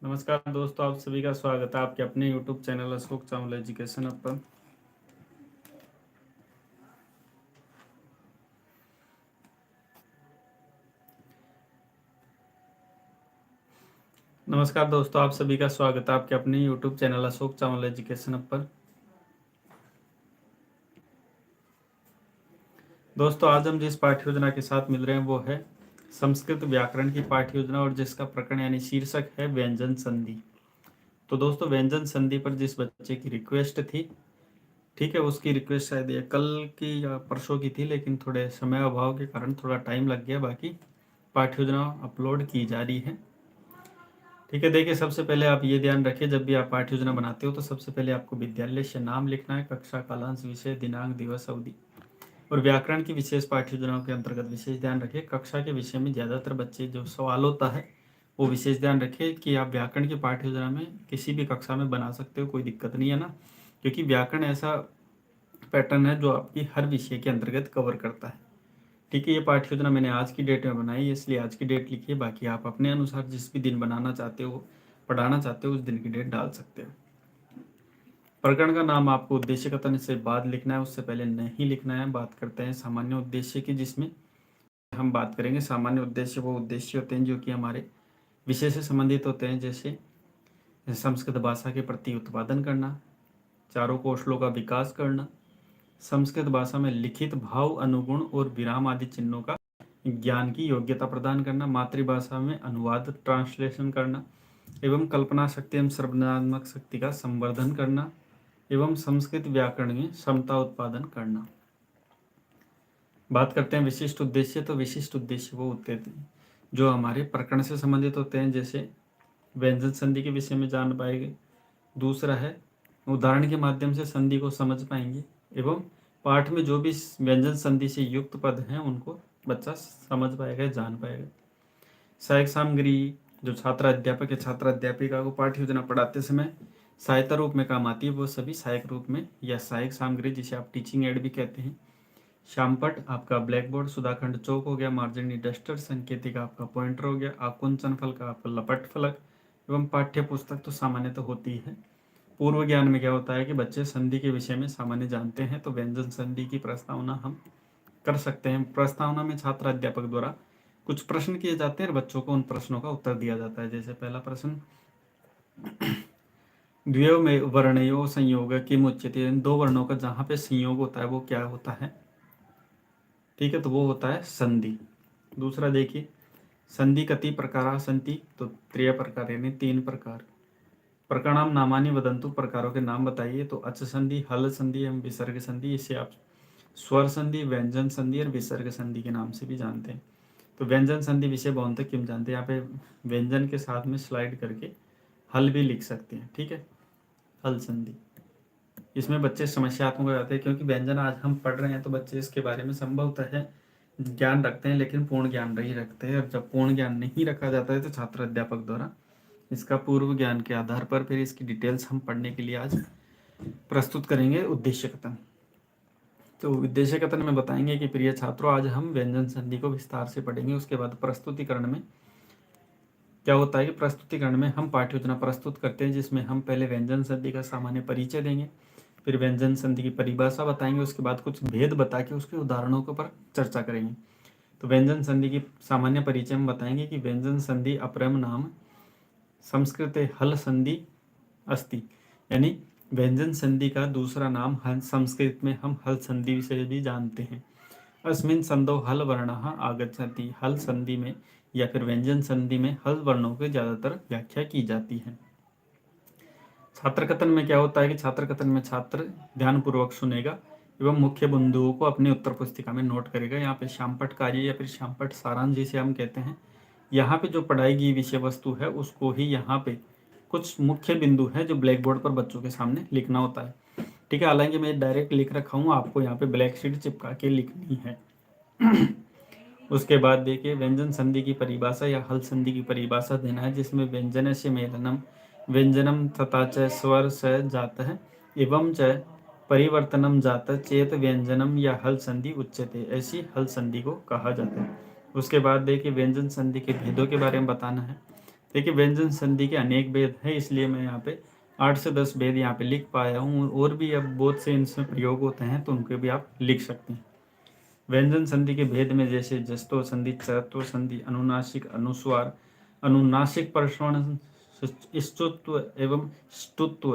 नमस्कार दोस्तों, आप सभी का स्वागत है आपके अपने YouTube channel Ashok Chawla education hub पर। नमस्कार दोस्तों, आप सभी का स्वागत है आपके अपने YouTube channel Ashok Chawla education hub पर। दोस्तों, आज हम जिस पाठ्य योजना के साथ मिल रहे हैं वो है संस्कृत व्याकरण की पाठ्य योजना और जिसका प्रकरण यानी शीर्षक है व्यंजन संधि। तो दोस्तों, व्यंजन संधि पर जिस बच्चे की रिक्वेस्ट थी, ठीक है, उसकी रिक्वेस्ट शायद ये कल की या परसों की थी, लेकिन थोड़े समय अभाव के कारण थोड़ा टाइम लग गया। बाकी पाठ्य योजना अपलोड की जा रही है। ठीक है, देखिए, सबसे पहले आप ये ध्यान रखिए, जब भी आप पाठ्य योजना बनाते हो तो सबसे पहले आपको विद्यालय से नाम लिखना है, कक्षा, कालांश, विषय, दिनांक, दिवस, अवधि। और व्याकरण की विशेष पाठ्य योजनाओं के अंतर्गत विशेष ध्यान रखिए, कक्षा के विषय में ज़्यादातर बच्चे जो सवाल होता है वो विशेष ध्यान रखिए कि आप व्याकरण की पाठ्य योजना में किसी भी कक्षा में बना सकते हो, कोई दिक्कत नहीं है ना, क्योंकि व्याकरण ऐसा पैटर्न है जो आपकी हर विषय के अंतर्गत कवर करता है। ठीक है, ये पाठ्य योजना मैंने आज की डेट में बनाई है, इसलिए आज की डेट लिखिए। बाकी आप अपने अनुसार जिस भी दिन बनाना चाहते हो, पढ़ाना चाहते हो, उस दिन की डेट डाल सकते हो। प्रकरण का नाम आपको उद्देश्य कथन से बाद लिखना है, उससे पहले नहीं लिखना है। बात करते हैं सामान्य उद्देश्य की, जिसमें हम बात करेंगे सामान्य उद्देश्य वो उद्देश्य होते हैं जो कि हमारे विषय से संबंधित होते हैं, जैसे संस्कृत भाषा के प्रति उत्पादन करना, चारों कौशलों का विकास करना, संस्कृत भाषा में लिखित भाव, अनुगुण और विराम आदि चिन्हों का ज्ञान की योग्यता प्रदान करना, मातृभाषा में अनुवाद ट्रांसलेशन करना एवं कल्पना शक्ति एवं सर्वनात्मक शक्ति का संवर्धन करना एवं संस्कृत व्याकरण में समता उत्पादन करना। बात करते हैं विशिष्ट उद्देश्य। तो विशिष्ट उद्देश्य वो होते हैं जो हमारे प्रकरण से संबंधित होते हैं, जैसे व्यंजन संधि के विषय में जान पाएंगे। दूसरा है उदाहरण के माध्यम से संधि को समझ पाएंगे एवं पाठ में जो भी व्यंजन संधि से युक्त पद हैं उनको बच्चा समझ पाएगा, जान पाएगा। सहायक सामग्री जो छात्र अध्यापक या छात्र अध्यापिका को पाठ्य योजना पढ़ाते समय सहायता रूप में काम आती है, वो सभी सहायक रूप में या सहायक सामग्री, जिसे आप टीचिंग एड भी कहते हैं। श्यामपट आपका ब्लैक बोर्ड, सुधाखंड चौक हो गया, मार्जनी डस्टर, संकेतिका आपका पॉइंटर हो गया, आकुंचन फल का आपका लपट फलक एवं पाठ्य पुस्तक तो सामान्य तो होती है। पूर्व ज्ञान में क्या होता है कि बच्चे संधि के विषय में सामान्य जानते हैं, तो व्यंजन संधि की प्रस्तावना हम कर सकते हैं। प्रस्तावना में छात्र अध्यापक द्वारा कुछ प्रश्न किए जाते हैं और बच्चों को उन प्रश्नों का उत्तर दिया जाता है। जैसे पहला प्रश्न, द्वयो में वर्णयो संयोग किम उच्यते, इन दो वर्णों का जहाँ पे संयोग होता है वो क्या होता है? ठीक है, तो वो होता है संधि। दूसरा देखिए, संधि कति प्रकारा सन्ति, तो त्रय प्रकार यानी 3 प्रकार। प्रकरणाम नामानि वदंतु, प्रकारों के नाम बताइए। तो अच संधि, हल संधि एवं विसर्ग संधि, इसे आप स्वर संधि, व्यंजन संधि और विसर्ग संधि के नाम से भी जानते हैं। तो व्यंजन संधि विषय बहुतक किम जानते हैं, यहाँ पे व्यंजन के साथ में स्लाइड करके हल भी लिख सकते हैं। ठीक है, हल संधि, इसमें बच्चे समस्यात्मक हो जाते हैं, क्योंकि व्यंजन आज हम पढ़ रहे हैं तो बच्चे इसके बारे में संभवतः है ज्ञान रखते हैं, लेकिन पूर्ण ज्ञान नहीं रखते हैं। और जब पूर्ण ज्ञान नहीं रखा जाता है तो छात्र अध्यापक द्वारा इसका पूर्व ज्ञान के आधार पर फिर इसकी डिटेल्स हम पढ़ने के लिए आज प्रस्तुत करेंगे उद्देश्य कथन। तो उद्देश्य कथन में बताएंगे कि प्रिय छात्रों, आज हम व्यंजन संधि को विस्तार से पढ़ेंगे। उसके बाद प्रस्तुतिकरण में क्या होता है कि प्रस्तुतिकरण में हम पाठ्य योजना प्रस्तुत करते हैं, जिसमें हम पहले व्यंजन संधि का सामान्य परिचय देंगे, फिर व्यंजन संधि की परिभाषा बताएंगे, उसके बाद कुछ भेद बता के उसके उदाहरणों के ऊपर चर्चा करेंगे। तो व्यंजन संधि की सामान्य परिचय में बताएंगे कि व्यंजन संधि अपरम नाम संस्कृते हल संधि अस्ति, यानी व्यंजन संधि का दूसरा नाम संस्कृत में हम हल संधि से भी जानते हैं। अस्मिन् संधौ हल वर्णः आगच्छति, हल संधि में या फिर व्यंजन संधि में हल वर्णों की ज़्यादातर व्याख्या की जाती है। छात्र कथन में क्या होता है कि छात्र कथन में छात्र ध्यानपूर्वक सुनेगा एवं मुख्य बिंदुओं को अपनी उत्तर पुस्तिका में नोट करेगा। यहाँ पे श्यामपट कार्य या फिर श्यामपट सारांश जिसे हम कहते हैं, यहाँ पे जो पढ़ाई की विषय वस्तु है उसको ही यहाँ पे कुछ मुख्य बिंदु है जो ब्लैक बोर्ड पर बच्चों के सामने लिखना होता है। ठीक है, हालांकि मैं डायरेक्ट लिख रखा हूँ, आपको यहाँ पे ब्लैक शीट चिपका के लिखनी है। उसके बाद देखिए, व्यंजन संधि की परिभाषा या हल संधि की परिभाषा देना है, जिसमें व्यंजन से मेलनम, व्यंजनम तथा च स्वर से जाता है एवं च परिवर्तनम जाता चेत व्यंजनम या हल संधि उच्यते, ऐसी हल संधि को कहा जाता है। उसके बाद देखिए, व्यंजन संधि के भेदों के बारे में बताना है। देखिए व्यंजन संधि के अनेक भेद है, इसलिए मैं यहाँ पे 8 से 10 भेद यहाँ पे लिख पाया हूँ, और भी अब बहुत से इनसे प्रयोग होते हैं तो उनके भी आप लिख सकते हैं। व्यंजन संधि के भेद में जैसे जस्तो संधि, चरत्व संधि, अनुनासिक, अनुस्वार, अनुनासिक परश्रवण, स्तुत्व एवं ष्टुत्व,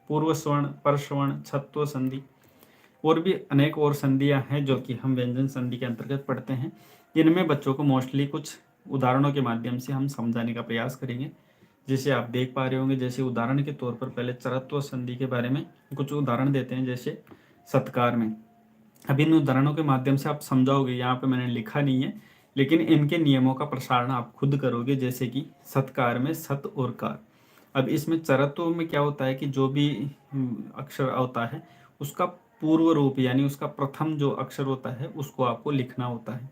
पूर्व स्वर्ण, परश्रवण, छत्व संधि, और भी अनेक और संधियां हैं जो कि हम व्यंजन संधि के अंतर्गत पढ़ते हैं। इनमें बच्चों को मोस्टली कुछ उदाहरणों के माध्यम से हम समझाने का प्रयास करेंगे। जैसे आप देख पा रहे होंगे, जैसे उदाहरण के तौर पर पहले चरत्व संधि के बारे में कुछ उदाहरण देते हैं, जैसे सत्कार में। अब इन उदाहरणों के माध्यम से आप समझाओगे, यहाँ पे मैंने लिखा नहीं है, लेकिन इनके नियमों का प्रसारण आप खुद करोगे। जैसे कि सत्कार में सत और कार। अब इसमें चरत्व में क्या होता है कि जो भी अक्षर होता है उसका पूर्व रूप यानी उसका प्रथम जो अक्षर होता है उसको आपको लिखना होता है।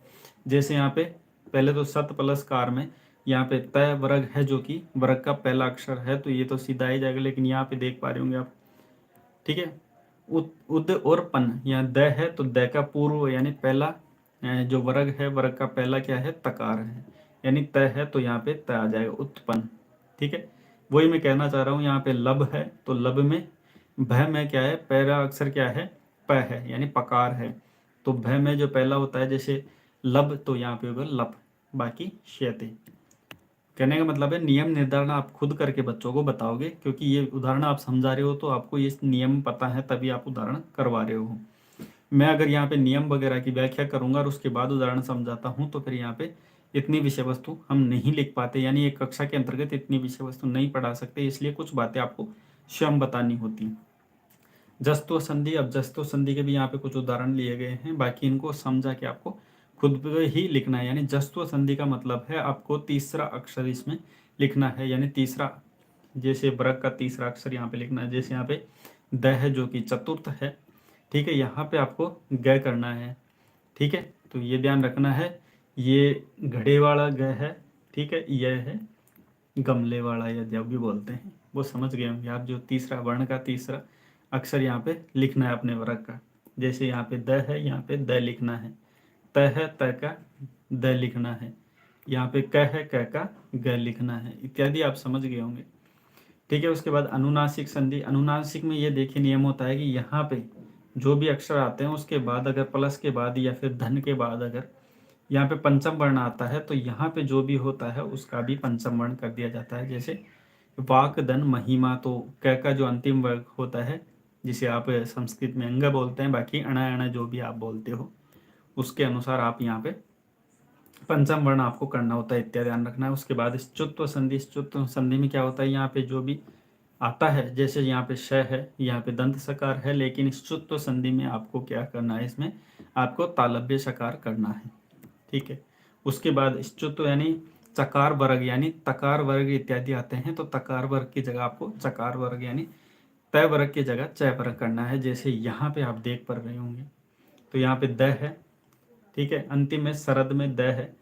जैसे यहाँ पे पहले तो सत प्लस कार में यहाँ पे तय वर्ग है, जो कि वर्ग का पहला अक्षर है, तो ये तो सीधा ही जाएगा। लेकिन यहाँ पे देख पा रहे होंगे आप, ठीक है, उद और पन, यहाँ द है तो द का पूर्व यानी पहला जो वर्ग है, वर्ग का पहला क्या है, तकार है, यानी त है तो यहाँ पे त आ जाएगा, उत्पन्न। ठीक है, वही मैं कहना चाह रहा हूँ। यहाँ पे लब है तो लब में भ में क्या है, पहला अक्षर क्या है, प है, यानी पकार है। तो भ में जो पहला होता है जैसे लब, तो यहाँ पे होगा लप, बाकी श्यते। कहने का मतलब है नियम निर्धारण आप खुद करके बच्चों को बताओगे, क्योंकि ये उदाहरण आप समझा रहे हो तो आपको ये नियम पता है, तभी आप उदाहरण करवा रहे हो। मैं अगर यहाँ पे नियम वगैरह की व्याख्या करूंगा और उसके बाद उदाहरण समझाता हूँ तो फिर यहाँ पे इतनी विषय वस्तु हम नहीं लिख पाते, यानी एक कक्षा के अंतर्गत इतनी विषय वस्तु नहीं पढ़ा सकते, इसलिए कुछ बातें आपको स्वयं बतानी होती। जस्तो संधि, अब जस्तो संधि के भी यहाँ पे कुछ उदाहरण लिए गए हैं, बाकी इनको समझा के आपको खुद ही लिखना है। यानी जस्तो संधि का मतलब है आपको तीसरा अक्षर इसमें लिखना है, यानी तीसरा, जैसे वर्ग का तीसरा अक्षर यहाँ पे लिखना है। जैसे यहाँ पे द है जो कि चतुर्थ है, ठीक है, यहाँ पे आपको ग करना है। ठीक है, तो ये ध्यान रखना है, ये घड़े वाला ग है, ठीक है, यह है गमले वाला, या जब भी बोलते हैं वो समझ गए होंगे आप। जो तीसरा वर्ण का तीसरा अक्षर यहाँ पे लिखना है अपने वर्ग का। जैसे यहाँ पे द है, यहाँ पे द लिखना है, त है त का द लिखना है, यहाँ पे क है क का ग लिखना है, इत्यादि आप समझ गए होंगे। ठीक है, उसके बाद अनुनासिक संधि। अनुनासिक में ये देखिए नियम होता है कि यहाँ पे जो भी अक्षर आते हैं उसके बाद अगर प्लस के बाद या फिर धन के बाद अगर यहाँ पे पंचम वर्ण आता है तो यहाँ पे जो भी होता है उसका भी पंचम वर्ण कर दिया जाता है। जैसे वाक धन महिमा, तो क का जो अंतिम वर्ग होता है जिसे आप संस्कृत में अंग बोलते हैं, बाकी अणा अणा जो भी आप बोलते हो उसके अनुसार आप यहाँ पे पंचम वर्ण आपको करना होता है, इत्यादि ध्यान रखना है। उसके बाद स्तुत्व संधि। स्तुत्व संधि में क्या होता है, यहाँ पे जो भी आता है, जैसे यहाँ पे श है, यहाँ पे दंत सकार है, लेकिन स्तुत्व संधि में आपको क्या करना है, इसमें आपको तालव्य सकार करना है। ठीक है, उसके बाद स्तुत्व यानी चकार वर्ग यानी तकार वर्ग इत्यादि आते हैं, तो तकार वर्ग की जगह आपको चकार वर्ग यानी तय वर्ग की जगह चय वर्ग करना है। जैसे यहाँ पे आप देख पा रहे होंगे, तो यहाँ पे द है, ठीक है, अंतिम में सरद में द है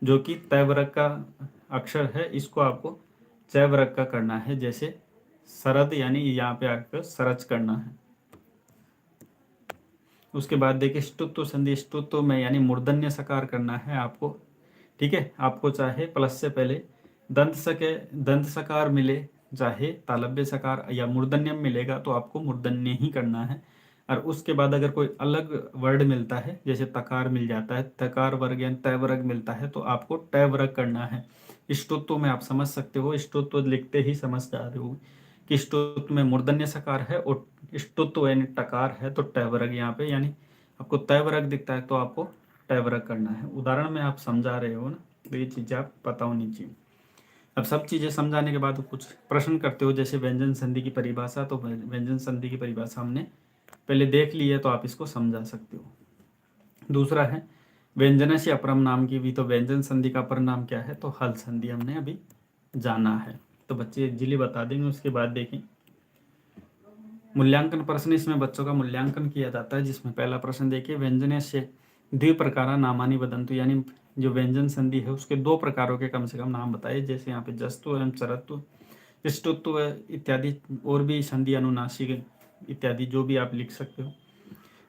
जो कि तय वर्ग का अक्षर है, इसको आपको चय वर्ग का करना है। जैसे सरद यानी यहाँ पे आपको सरच करना है। उसके बाद देखिए स्तुत्व संधि। स्तुत्व में यानी मूर्धन्य सकार करना है आपको। ठीक है, आपको चाहे प्लस से पहले दंत सकार मिले, चाहे तालव्य सकार या मूर्धन्यम मिलेगा तो आपको मूर्धन्य ही करना है। और उसके बाद अगर कोई अलग वर्ड मिलता है, जैसे तकार मिल जाता है, तकार वर्ग या तय वर्ग मिलता है, तो आपको टय वर्ग करना है। स्तुत्व में आप समझ सकते हो, स्तुत्व लिखते ही समझ जा रहे हो कि स्तुत्व में मूर्धन्य सकार है और स्तुत्व यानी टकार है, तो टय वर्ग यहाँ पे, यानी आपको तय वर्ग दिखता है तो आपको टय वर्ग करना है। उदाहरण में आप समझा रहे हो ना, तो ये चीज़ें आप पता होनी चाहिए। अब सब चीज़ें समझाने के बाद कुछ प्रश्न करते हो, जैसे व्यंजन संधि की परिभाषा, तो व्यंजन संधि की परिभाषा हमने पहले देख ली है, तो आप इसको समझा सकते हो। दूसरा है व्यंजन से अपरम नाम की भी, तो व्यंजन संधि का अपर नाम क्या है, तो हल संधि हमने अभी जाना है, तो बच्चे इजीली बता देंगे। उसके बाद देखें मूल्यांकन प्रश्न, इसमें बच्चों का मूल्यांकन किया जाता है, जिसमें पहला प्रश्न देखिए व्यंजन से द्विप्रकारा नामानि वदन्तु, यानी जो व्यंजन संधि है उसके दो प्रकारों के कम से कम नाम बताइए। जैसे यहाँ पे जस्तु एवं चरत्व, स्तुत्व इत्यादि, और भी संधि, अनुनासिक इत्यादि जो भी आप लिख सकते हो,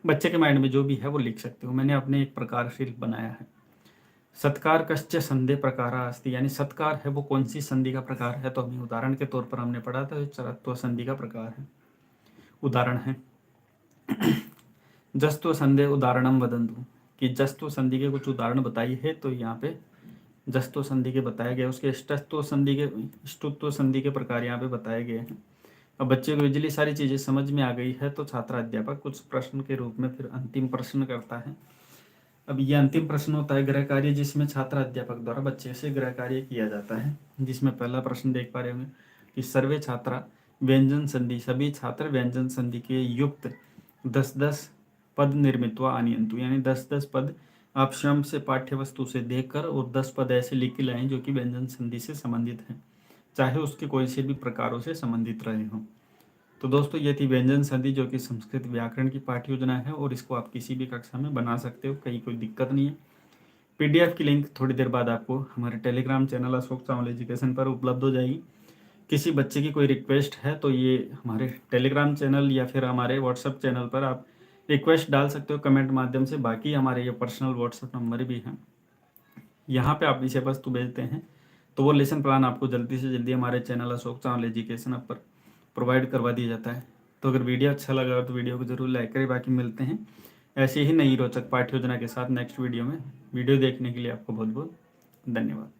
बच्चे के माइंड में जो भी है वो लिख सकते हो। मैंने अपने एक प्रकार से बनाया है। सत्कार कश्च संधि प्रकार अस्ति, यानी सत्कार है वो कौन सी संधि का प्रकार है, तो हमें उदाहरण के तौर पर हमने पढ़ा था चरत्व संधि का प्रकार है, उदाहरण है। जस्तु संधि उदाहरणम वदन्तु, कि जस्तु संधि के कुछ उदाहरण बताई है, तो यहाँ पे जस्तु संधि के बताए गए, उसके ष्टत्व संधि के प्रकार यहाँ पे बताए गए हैं। अब बच्चे को इजिली सारी चीज़ें समझ में आ गई है, तो छात्र अध्यापक कुछ प्रश्न के रूप में फिर अंतिम प्रश्न करता है। अब ये अंतिम प्रश्न होता है गृह कार्य, जिसमें छात्र अध्यापक द्वारा बच्चे से गृह कार्य किया जाता है, जिसमें पहला प्रश्न देख पा रहे होंगे कि सर्वे छात्रा व्यंजन संधि, सभी छात्र व्यंजन संधि के युक्त 10-10 पद निर्मित्वा आनयन्तु, यानी 10-10 पद आप स्वयं से पाठ्य वस्तु से देखकर और 10 पद ऐसे लिख के लाएं जो कि व्यंजन संधि से संबंधित हैं, चाहे उसके कोई से भी प्रकारों से संबंधित रहे हों। तो दोस्तों ये थी व्यंजन संधि, जो कि संस्कृत व्याकरण की पाठ्य योजना है, और इसको आप किसी भी कक्षा में बना सकते हो, कहीं कोई दिक्कत नहीं है। पीडीएफ की लिंक थोड़ी देर बाद आपको हमारे टेलीग्राम चैनल अशोक चावल एजुकेशन पर उपलब्ध हो जाएगी। किसी बच्चे की कोई रिक्वेस्ट है तो ये हमारे टेलीग्राम चैनल या फिर हमारे व्हाट्सएप चैनल पर आप रिक्वेस्ट डाल सकते हो कमेंट माध्यम से। बाकी हमारे ये पर्सनल व्हाट्सएप नंबर भी हैं, यहाँ पे आप विषय वस्तु भेजते हैं तो वो लेसन प्लान आपको जल्दी से जल्दी हमारे चैनल अशोक चावल एजुकेशन पर प्रोवाइड करवा दिया जाता है। तो अगर वीडियो अच्छा लगा तो वीडियो को जरूर लाइक करें। बाकी मिलते हैं ऐसे ही नई रोचक पाठ्य योजना के साथ नेक्स्ट वीडियो में। वीडियो देखने के लिए आपको बहुत बहुत धन्यवाद।